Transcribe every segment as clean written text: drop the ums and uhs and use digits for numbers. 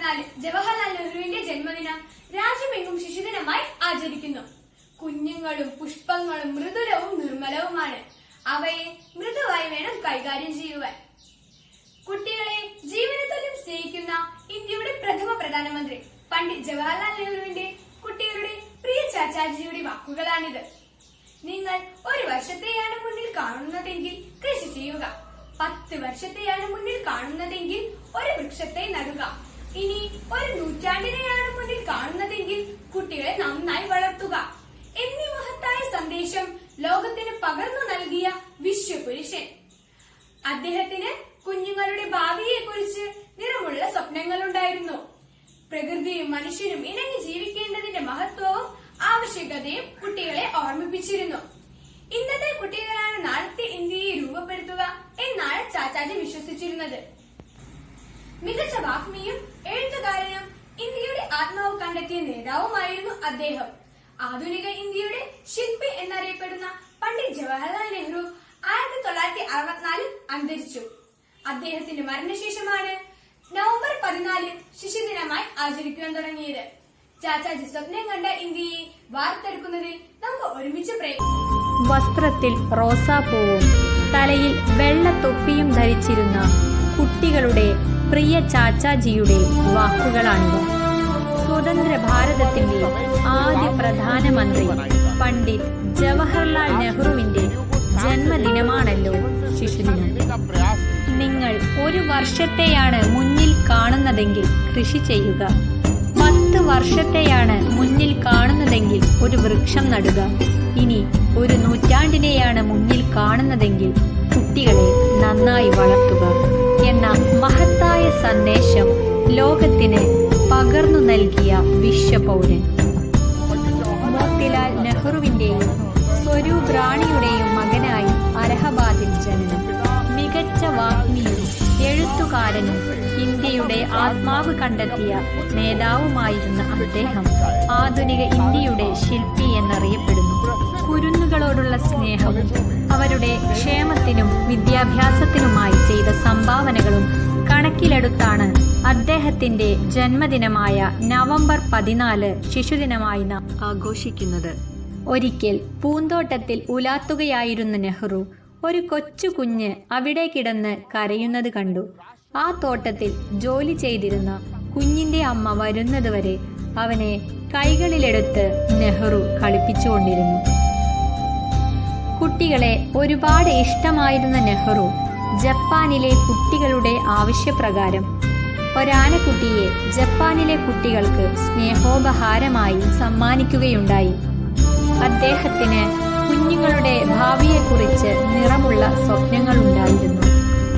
14 ജവഹർലാൽ നെഹ്റുവിന്റെ ജന്മദിനം രാജ്യമെങ്ങും ശിശുദിനമായി ആചരിക്കുന്നു. കുഞ്ഞുങ്ങളും പുഷ്പങ്ങളും മൃദുലവും നിർമ്മലവുമാണ്. അവയെ മൃദുവായി വേണം കൈകാര്യം ചെയ്യുവാൻ. കുട്ടികളെ ജീവനത്തോളം സ്നേഹിക്കുന്ന ഇന്ത്യയുടെ പ്രഥമ പ്രധാനമന്ത്രി പണ്ഡിറ്റ് ജവഹർലാൽ നെഹ്റുവിന്റെ കുട്ടികളുടെ പ്രിയ ചാച്ചാജിയുടെ വാക്കുകളാണിത്. നിങ്ങൾ ഒരു വർഷത്തെയാണ് മുന്നിൽ കാണുന്നതെങ്കിൽ കൃഷി ചെയ്യുക. 10 വർഷത്തെയാണ് മുന്നിൽ കാണുന്നതെങ്കിൽ ഒരു വൃക്ഷത്തെ നടുക. ഇനി ഒരു നൂറ്റാണ്ടിനെയാണ് മുന്നിൽ കാണുന്നതെങ്കിൽ കുട്ടികളെ നന്നായി വളർത്തുക എന്നീ മഹത്തായ സന്ദേശം ലോകത്തിന് പകർന്നു നൽകിയ വിശ്വപുരുഷൻ. അദ്ദേഹത്തിന് കുഞ്ഞുങ്ങളുടെ ഭാവിയെ കുറിച്ച് നിറമുള്ള സ്വപ്നങ്ങളുണ്ടായിരുന്നു. പ്രകൃതിയും മനുഷ്യനും ഇണങ്ങി ജീവിക്കേണ്ടതിന്റെ മഹത്വവും ആവശ്യകതയും കുട്ടികളെ ഓർമ്മിപ്പിച്ചിരുന്നു. ഇന്നത്തെ കുട്ടികളാണ് നാളത്തെ ഇന്ത്യയെ രൂപപ്പെടുത്തുക എന്നാണ് ചാച്ചാജി വിശ്വസിച്ചിരുന്നത്. മികച്ച വാഗ്മിയും എഴുത്തുകാരനും ഇന്ത്യയുടെ ആത്മാവ് കണ്ടെത്തിയ നേതാവുമായിരുന്നു അദ്ദേഹം. ആധുനിക ഇന്ത്യയുടെ ശില്പി എന്നറിയപ്പെടുന്ന പണ്ഡിറ്റ് ജവഹർലാൽ നെഹ്റു 1964 അന്തരിച്ചു. അദ്ദേഹത്തിന്റെ മരണശേഷമാണ് നവംബർ 14 ശിശുദിനമായി ആചരിക്കുവാൻ തുടങ്ങിയത്. ചാച്ചാജി സ്വപ്നം കണ്ട ഇന്ത്യയെ വാർത്തെടുക്കുന്നതിൽ നമുക്ക് ഒരുമിച്ച് വസ്ത്രത്തിൽ റോസാപ്പൂവും തലയിൽ വെള്ളത്തൊപ്പിയും ധരിച്ചിരുന്ന കുട്ടികളുടെ പ്രിയ ചാച്ചാജിയുടെ വാക്കുകളാണിവ. സ്വതന്ത്ര ഭാരതത്തിന്റെ ആദ്യ പ്രധാനമന്ത്രി പണ്ഡിറ്റ് ജവഹർലാൽ നെഹ്റുവിന്റെ ജന്മദിനമാണല്ലോ ശിശുദിനം. നിങ്ങൾ ഒരു വർഷത്തെയാണ് മുന്നിൽ കാണുന്നതെങ്കിൽ കൃഷി ചെയ്യുക. 10 വർഷത്തെയാണ് മുന്നിൽ കാണുന്നതെങ്കിൽ ഒരു വൃക്ഷം നടുക. ഇനി ഒരു നൂറ്റാണ്ടിനെയാണ് മുന്നിൽ കാണുന്നതെങ്കിൽ കുട്ടികളെ നന്നായി വളർത്തുക എന്ന മഹത്തായ സന്ദേശം ലോകത്തിന് പകർന്നു നൽകിയ വിശ്വപൗരൻ. മോത്തിലാൽ നെഹ്റുവിന്റെയും സ്വരൂപ് റാണിയുടെയും മകനായി അലഹബാദിൽ ജനനം. മികച്ച വാഗ്മിയും എഴുത്തുകാരനും ഇന്ത്യയുടെ ആത്മാവ് കണ്ടെത്തിയ നേതാവുമായിരുന്ന അദ്ദേഹം ആധുനിക ഇന്ത്യയുടെ ശില്പി എന്നറിയപ്പെടുന്നു. കുരുന്നുകളോടുള്ള സ്നേഹവും അവരുടെ ക്ഷേമത്തിനും വിദ്യാഭ്യാസത്തിനുമായി ചെയ്ത സംഭാവനകളും കണക്കിലെടുത്താണ് അദ്ദേഹത്തിന്റെ ജന്മദിനമായ നവംബർ 14 ശിശുദിനമായി നാം ആഘോഷിക്കുന്നത്. ഒരിക്കൽ പൂന്തോട്ടത്തിൽ ഉലാത്തുകയായിരുന്ന നെഹ്റു ഒരു കൊച്ചു കുഞ്ഞ് അവിടെ കിടന്ന് കരയുന്നത് കണ്ടു. ആ തോട്ടത്തിൽ ജോലി ചെയ്തിരുന്ന കുഞ്ഞിന്റെ അമ്മ വരുന്നതുവരെ അവനെ കൈകളിലെടുത്ത് നെഹ്റു കളിപ്പിച്ചുകൊണ്ടിരുന്നു. കുട്ടികളെ ഒരുപാട് ഇഷ്ടമായിരുന്ന നെഹ്റു ജപ്പാനിലെ കുട്ടികളുടെ ആവശ്യപ്രകാരം ഒരാനക്കുട്ടിയെ ജപ്പാനിലെ കുട്ടികൾക്ക് സ്നേഹോപഹാരമായി സമ്മാനിക്കുകയുണ്ടായി. അദ്ദേഹത്തിന് കുഞ്ഞുങ്ങളുടെ ഭാവിയെക്കുറിച്ച് നിറമുള്ള സ്വപ്നങ്ങളുണ്ടായിരുന്നു.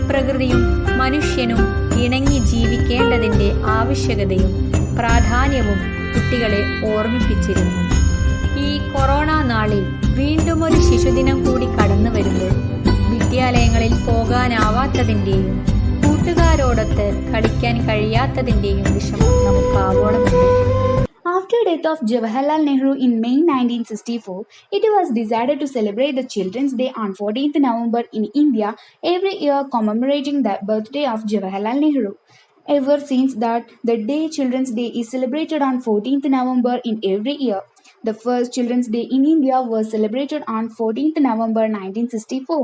പ്രകൃതിയും മനുഷ്യനും ഇണങ്ങി ജീവിക്കേണ്ടതിന്റെ ആവശ്യകതയും പ്രാധാന്യവും കുട്ടികളെ ഓർമ്മിപ്പിച്ചിരുന്നു. ഈ കൊറോണ നാളിൽ വീണ്ടും ഒരു ശിശുദിനം കൂടി കടന്നു വരുമ്പോൾ വിദ്യാലയങ്ങളിൽ പോകാനാവാത്തതിന്റെയും കൂട്ടുകാരോടൊത്ത് കളിക്കാൻ കഴിയാത്തതിന്റെയും വിഷമം നമുക്ക് ആവോളമുണ്ട്. After the death of Jawaharlal Nehru in May 1964, it was decided to celebrate the Children's Day on 14th November in India, every year commemorating the birthday of Jawaharlal Nehru. Ever since that, the day Children's Day is celebrated on 14th November in every year. The first Children's Day in India was celebrated on 14th November 1964.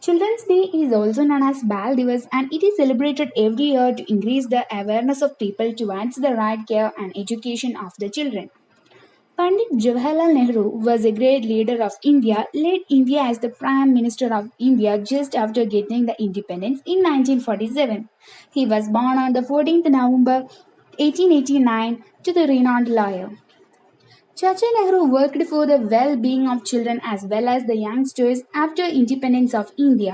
Children's Day is also known as Bal Divas, and it is celebrated every year to increase the awareness of people towards the right care and education of the children. Pandit Jawaharlal Nehru was a great leader of India, led India as the Prime Minister of India just after getting the independence in 1947. He was born on the 14th November 1889 to the renowned lawyer. Chacha Nehru worked for the well-being of children as well as the youngsters after independence of India.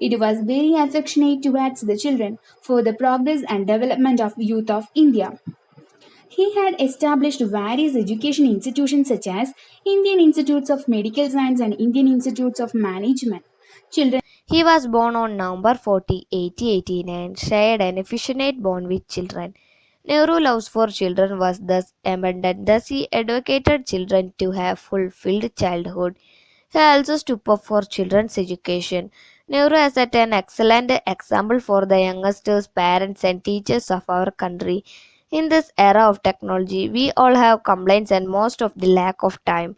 It was very affectionate towards the children for the progress and development of youth of India. He had established various education institutions such as Indian Institutes of Medical Science and Indian Institutes of Management. He was born on November 40, 1889, shared an affectionate bond with children. Nehru's love for children was thus abundant. Thus he advocated children to have fulfilled childhood. He also stood up for children's education. Nehru has set an excellent example for the youngsters, parents and teachers of our country. In this era of technology, we all have complaints and most of the lack of time.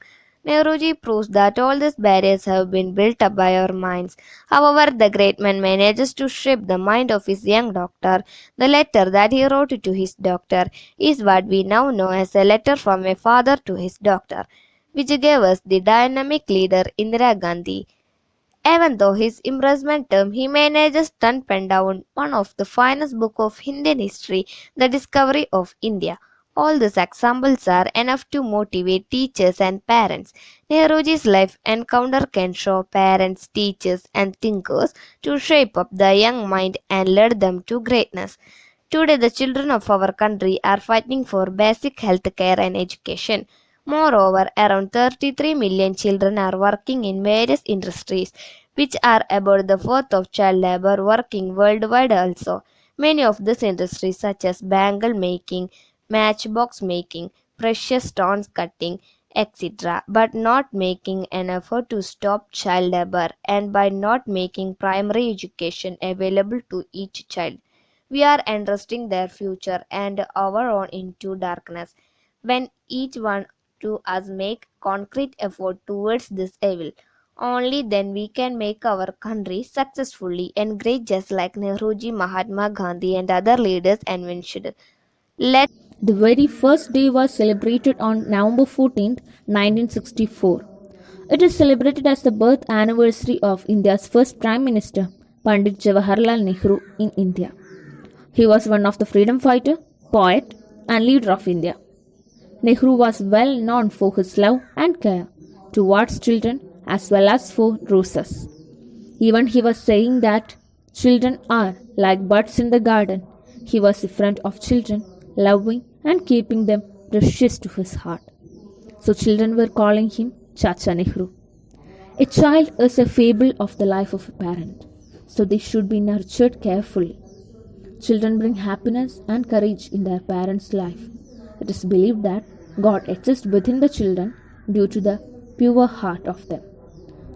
Nehruji proves that all these barriers have been built up by our minds. However, the great man manages to shape the mind of his young doctor. The letter that he wrote to his doctor is what we now know as a letter from a father to his doctor, which gave us the dynamic leader Indira Gandhi. Even though his imprisonment term, he manages to pen down one of the finest books of Indian history, The Discovery of India. All these examples are enough to motivate teachers and parents. Nehruji's life encounter can show parents, teachers, and thinkers to shape up the young mind and lead them to greatness. Today, the children of our country are fighting for basic health care and education. Moreover, around 33 million children are working in various industries, which are about the fourth of child labor working worldwide also. Many of these industries such as bangle making, matchbox making, precious stones cutting, etc., but not making an effort to stop child labor, and by not making primary education available to each child, we are entrusting their future and our own into darkness. When each one to us make concrete effort towards this evil, only then we can make our country successfully and great, just like Nehruji, Mahatma Gandhi and other leaders envisioned. Let The very first day was celebrated on November 14th, 1964. It is celebrated as the birth anniversary of India's first Prime Minister, Pandit Jawaharlal Nehru in India. He was one of the freedom fighter, poet, and leader of India. Nehru was well known for his love and care towards children as well as for roses. Even he was saying that children are like buds in the garden. He was a friend of children, loving and keeping them precious to his heart. So children were calling him Chacha Nehru. A child is a fable of the life of a parent, so they should be nurtured carefully. Children bring happiness and courage in their parents' life. It is believed that God exists within the children due to the pure heart of them.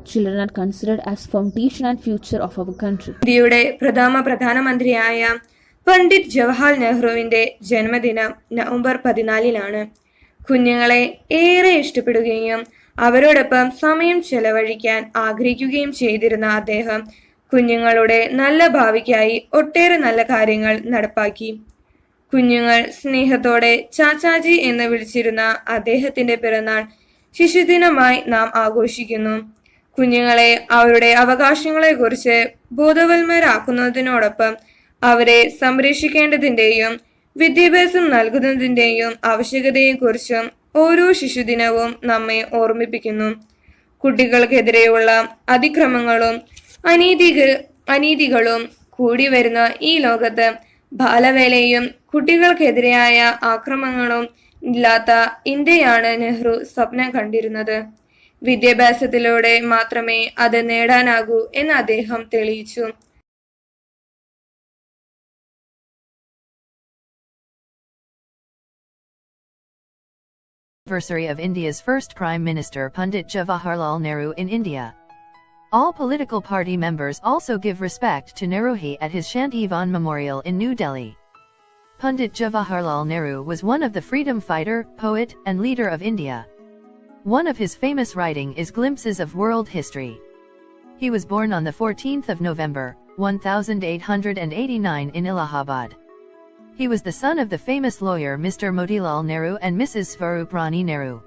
Children are considered as foundation and future of our country. ഇന്ത്യയുടെ പ്രധാനമന്ത്രിയായ പണ്ഡിറ്റ് ജവഹർലാൽ നെഹ്റുവിന്റെ ജന്മദിനം November 14-ലാണ്. കുഞ്ഞുങ്ങളെ ഏറെ ഇഷ്ടപ്പെടുകയും അവരോടൊപ്പം സമയം ചെലവഴിക്കാൻ ആഗ്രഹിക്കുകയും ചെയ്തിരുന്ന അദ്ദേഹം കുഞ്ഞുങ്ങളുടെ നല്ല ഭാവിക്കായി ഒട്ടേറെ നല്ല കാര്യങ്ങൾ നടപ്പാക്കി. കുഞ്ഞുങ്ങൾ സ്നേഹത്തോടെ ചാച്ചാജി എന്ന് വിളിച്ചിരുന്ന അദ്ദേഹത്തിന്റെ പിറന്നാൾ ശിശുദിനമായി നാം ആഘോഷിക്കുന്നു. കുഞ്ഞുങ്ങളെ അവരുടെ അവകാശങ്ങളെക്കുറിച്ച് ബോധവൽമരാക്കുന്നതിനോടൊപ്പം അവരെ സംരക്ഷിക്കേണ്ടതിന്റെയും വിദ്യാഭ്യാസം നൽകുന്നതിന്റെയും ആവശ്യകതയെക്കുറിച്ചും ഓരോ ശിശുദിനവും നമ്മെ ഓർമ്മിപ്പിക്കുന്നു. കുട്ടികൾക്കെതിരെയുള്ള അതിക്രമങ്ങളും അനീതികളും കൂടി വരുന്ന ഈ ലോകത്ത് ബാലവേലയും കുട്ടികൾക്കെതിരെയായ ആക്രമണങ്ങളും ഇല്ലാത്ത ഇന്ത്യയാണ് നെഹ്റു സ്വപ്നം കണ്ടിരുന്നത്. വിദ്യാഭ്യാസത്തിലൂടെ മാത്രമേ അത് നേടാനാകൂ എന്ന് അദ്ദേഹം തെളിയിച്ചു. Anniversary of India's first Prime Minister Pandit Jawaharlal Nehru in India. All political party members also give respect to Nehruji at his Shanti Memorial in New Delhi. Pandit Jawaharlal Nehru was one of the freedom fighter, poet, and leader of India. One of his famous writing is Glimpses of World History. He was born on the 14th of November, 1889 in Allahabad. He was the son of the famous lawyer Mr. Motilal Nehru and Mrs. Swaruprani Nehru.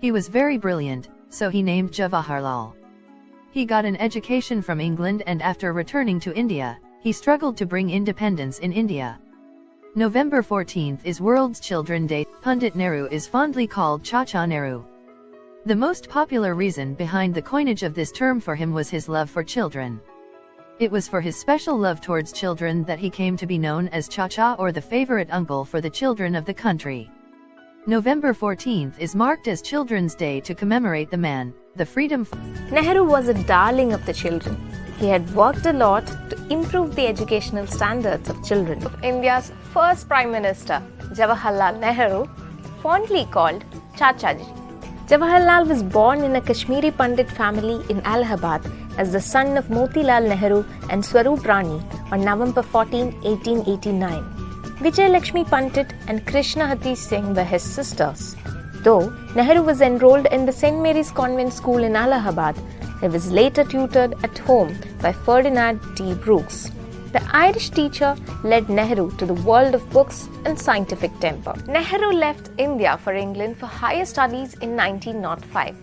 He was very brilliant, so he named Jawaharlal. He got an education from England and after returning to India, he struggled to bring independence in India. November 14th is World's Children Day. Pandit Nehru is fondly called Chacha Nehru. The most popular reason behind the coinage of this term for him was his love for children. It was for his special love towards children that he came to be known as Chacha, or the favorite uncle for the children of the country. November 14th is marked as Children's Day to commemorate the man, the freedom. Nehru was a darling of the children. He had worked a lot to improve the educational standards of children. India's first Prime Minister, Jawaharlal Nehru, fondly called Chachaji. Jawaharlal was born in a Kashmiri Pandit family in Allahabad as the son of Motilal Nehru and Swaruprani on November 14, 1889. Vijayalakshmi Pandit and Krishnahati Singh were his sisters. Though Nehru was enrolled in the St. Mary's Convent School in Allahabad, he was later tutored at home by Ferdinand T. Brooks. The Irish teacher led Nehru to the world of books and scientific temper. Nehru left India for England for higher studies in 1905.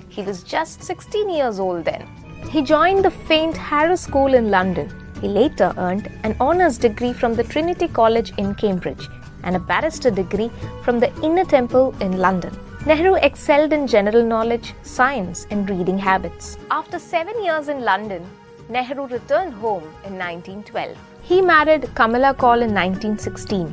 He was just 16 years old then. He joined the famed Harrow School in London. He later earned an honours degree from the Trinity College in Cambridge and a barrister degree from the Inner Temple in London. Nehru excelled in general knowledge, science, and reading habits. After 7 years in London, Nehru returned home in 1912. He married Kamala Kaul in 1916.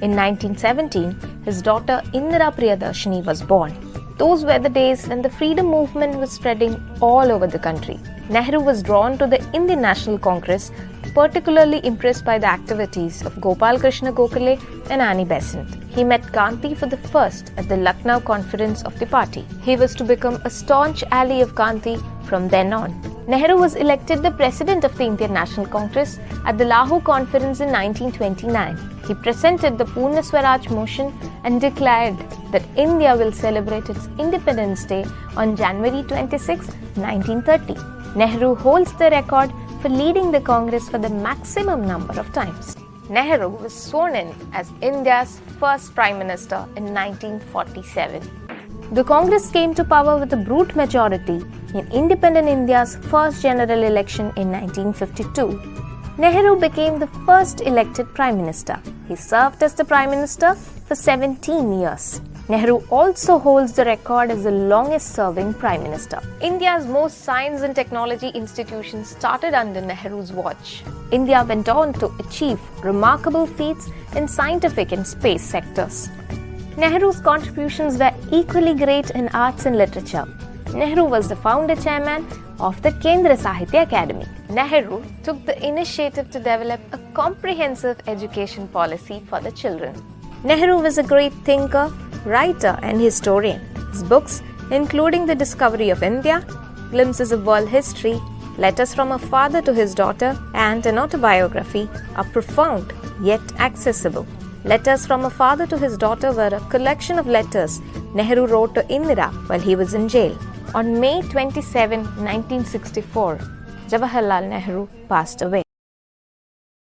In 1917, his daughter Indira Priyadarshini was born. Those were the days when the freedom movement was spreading all over the country. Nehru was drawn to the Indian National Congress, particularly impressed by the activities of Gopal Krishna Gokhale and Annie Besant. He met Gandhi for the first at the Lucknow conference of the party. He was to become a staunch ally of Gandhi from then on. Nehru was elected the president of the Indian National Congress at the Lahore conference in 1929. He presented the Purna Swaraj motion and declared that India will celebrate its Independence Day on January 26, 1930. Nehru holds the record for leading the Congress for the maximum number of times. Nehru was sworn in as India's first Prime Minister in 1947. The Congress came to power with a brute majority in independent India's first general election in 1952. Nehru became the first elected Prime Minister. He served as the Prime Minister for 17 years. Nehru also holds the record as the longest serving Prime Minister. India's most science and technology institutions started under Nehru's watch. India went on to achieve remarkable feats in scientific and space sectors. Nehru's contributions were equally great in arts and literature. Nehru was the founder chairman of the Kendra Sahitya Academy. Nehru took the initiative to develop a comprehensive education policy for the children. Nehru was a great thinker, writer, and historian. His books, including The Discovery of India, Glimpses of World History, Letters from a Father to His Daughter, and an autobiography, are profound yet accessible. Letters from a Father to His Daughter were a collection of letters Nehru wrote to Indira while he was in jail. On May 27, 1964, Jawaharlal Nehru passed away.